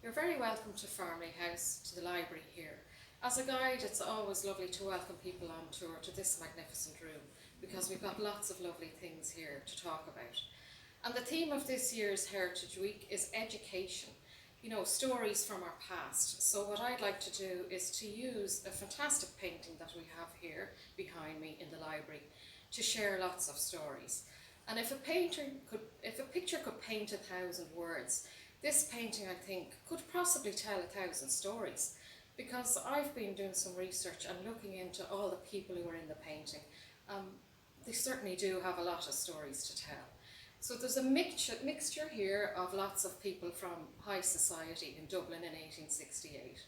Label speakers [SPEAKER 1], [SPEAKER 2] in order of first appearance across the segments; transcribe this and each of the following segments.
[SPEAKER 1] You're very welcome to Farmleigh House, to the library here. As a guide, it's always lovely to welcome people on tour to this magnificent room because we've got lots of lovely things here to talk about. And the theme of this year's Heritage Week is education, you know, stories from our past. So what I'd like to do is to use a fantastic painting that we have here behind me in the library to share lots of stories. And if a picture could paint 1,000 words, this painting, I think, could possibly tell 1,000 stories, because I've been doing some research and looking into all the people who are in the painting. They certainly do have a lot of stories to tell. So there's a mixture here of lots of people from high society in Dublin in 1868.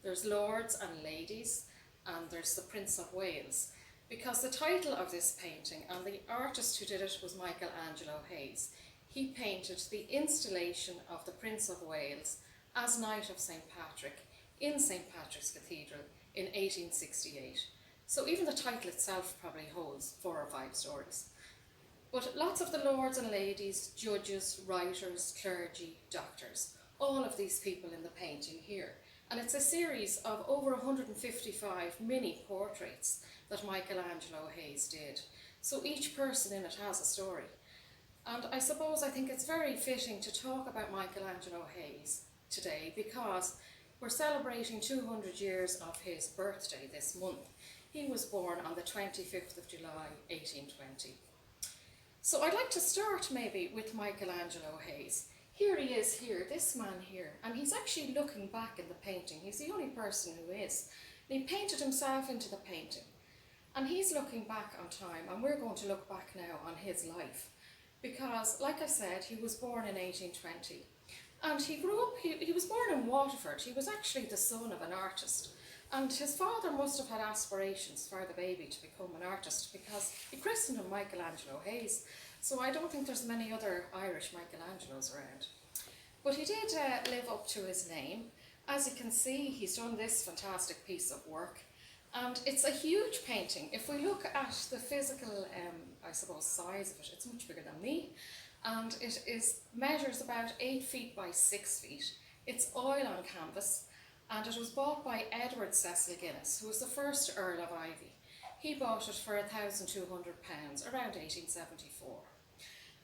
[SPEAKER 1] There's lords and ladies, and there's the Prince of Wales, because the title of this painting, and the artist who did it was Michael Angelo Hayes. He painted the installation of the Prince of Wales as Knight of St. Patrick in St. Patrick's Cathedral in 1868. So even the title itself probably holds 4 or 5 stories. But lots of the lords and ladies, judges, writers, clergy, doctors, all of these people in the painting here. And it's a series of over 155 mini portraits that Michael Angelo Hayes did. So each person in it has a story. And I think it's very fitting to talk about Michael Angelo Hayes today because we're celebrating 200 years of his birthday this month. He was born on the 25th of July, 1820. So I'd like to start maybe with Michael Angelo Hayes. Here he is here, this man here, and he's actually looking back in the painting. He's the only person who is. And he painted himself into the painting. And he's looking back on time, and we're going to look back now on his life. Because, like I said, he was born in 1820. And he grew up, he was born in Waterford. He was actually the son of an artist. And his father must have had aspirations for the baby to become an artist because he christened him Michael Angelo Hayes. So I don't think there's many other Irish Michelangelos around. But he did live up to his name. As you can see, he's done this fantastic piece of work. And it's a huge painting. If we look at the physical, size of it, it's much bigger than me. And it measures about 8 feet by 6 feet. It's oil on canvas. And it was bought by Edward Cecil Guinness, who was the first Earl of Ivy. He bought it for £1,200, around 1874.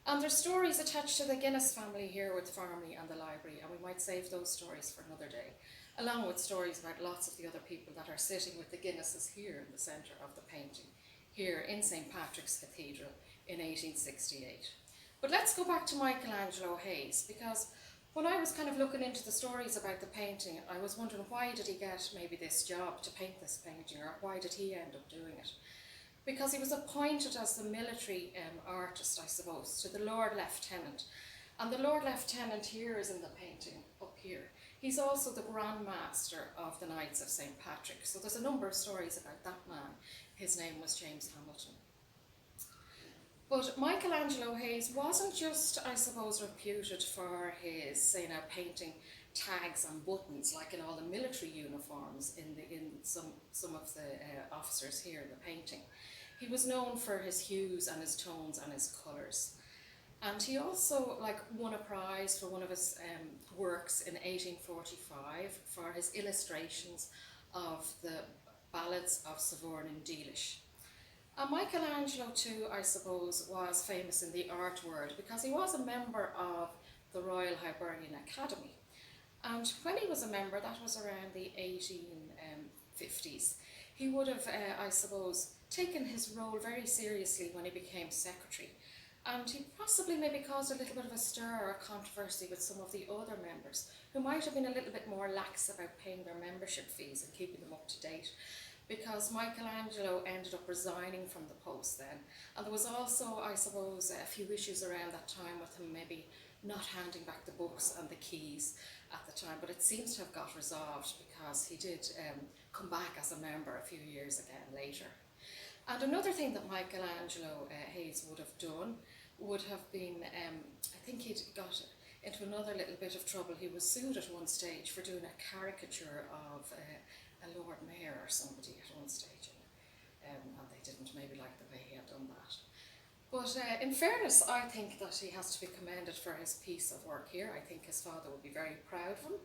[SPEAKER 1] And there's stories attached to the Guinness family here with Farmleigh and the library, and we might save those stories for another day, along with stories about lots of the other people that are sitting with the Guinnesses here in the centre of the painting, here in St. Patrick's Cathedral in 1868. But let's go back to Michael Angelo Hayes, because when I was kind of looking into the stories about the painting, I was wondering why did he get maybe this job to paint this painting, or why did he end up doing it? Because he was appointed as the military artist, I suppose, to the Lord Lieutenant. And the Lord Lieutenant here is in the painting, up here. He's also the Grand Master of the Knights of St. Patrick. So there's a number of stories about that man. His name was James Hamilton. But Michael Angelo Hayes wasn't just, I suppose, reputed for his, painting tags and buttons, like in all the military uniforms in some of the officers here in the painting. He was known for his hues and his tones and his colours. And he also won a prize for one of his works in 1845 for his illustrations of the ballads of Sovorn and Deelish. And Michelangelo too, I suppose, was famous in the art world because he was a member of the Royal Hibernian Academy. And when he was a member, that was around the 1850s, he would have, taken his role very seriously when he became secretary. And he possibly maybe caused a little bit of a stir or a controversy with some of the other members who might have been a little bit more lax about paying their membership fees and keeping them up to date, because Michelangelo ended up resigning from the post then. And there was also, I suppose, a few issues around that time with him maybe not handing back the books and the keys at the time, but it seems to have got resolved because he did come back as a member a few years again later. And another thing that Michelangelo Hayes would have done would have been, I think he'd got into another little bit of trouble. He was sued at one stage for doing a caricature of a Lord Mayor or somebody at one stage, and they didn't maybe like the way he had done that. But in fairness, I think that he has to be commended for his piece of work here. I think his father would be very proud of him.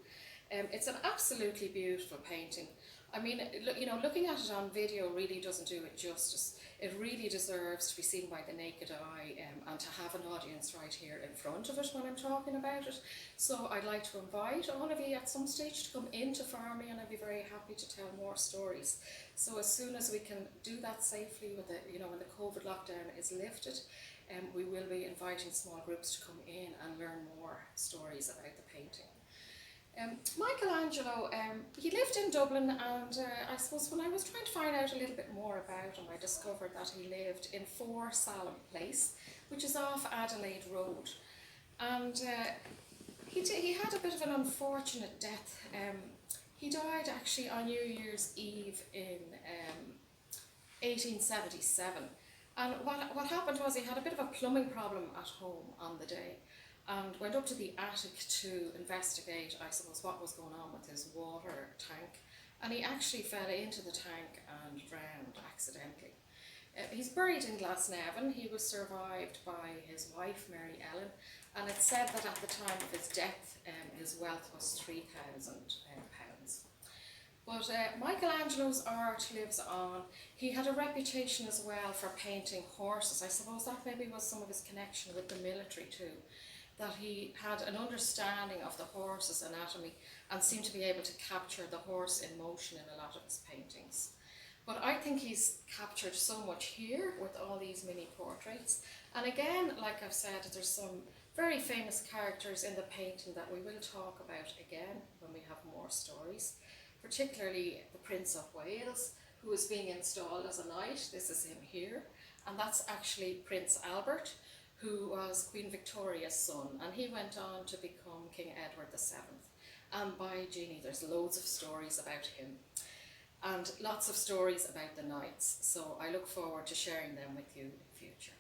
[SPEAKER 1] It's an absolutely beautiful painting. I mean, looking at it on video really doesn't do it justice. It really deserves to be seen by the naked eye, and to have an audience right here in front of it when I'm talking about it. So I'd like to invite all of you at some stage to come into Farmleigh, and I'd be very happy to tell more stories. So as soon as we can do that safely, with when the COVID lockdown is lifted, we will be inviting small groups to come in and learn more stories about the painting. Michael Angelo, he lived in Dublin, and I suppose when I was trying to find out a little bit more about him, I discovered that he lived in 4 Salem Place, which is off Adelaide Road. And he had a bit of an unfortunate death. He died actually on New Year's Eve in 1877. And what happened was he had a bit of a plumbing problem at home on the day, and went up to the attic to investigate, I suppose, what was going on with his water tank. And he actually fell into the tank and drowned accidentally. He's buried in Glasnevin. He was survived by his wife, Mary Ellen, and it's said that at the time of his death, his wealth was £3,000. But Michelangelo's art lives on. He had a reputation as well for painting horses. I suppose that maybe was some of his connection with the military too, that he had an understanding of the horse's anatomy and seemed to be able to capture the horse in motion in a lot of his paintings. But I think he's captured so much here with all these mini portraits. And again, like I've said, there's some very famous characters in the painting that we will talk about again when we have more stories, particularly the Prince of Wales, who is being installed as a knight. This is him here, and that's actually Prince Albert, who was Queen Victoria's son, and he went on to become King Edward VII. And by Jeannie, there's loads of stories about him, and lots of stories about the knights, so I look forward to sharing them with you in the future.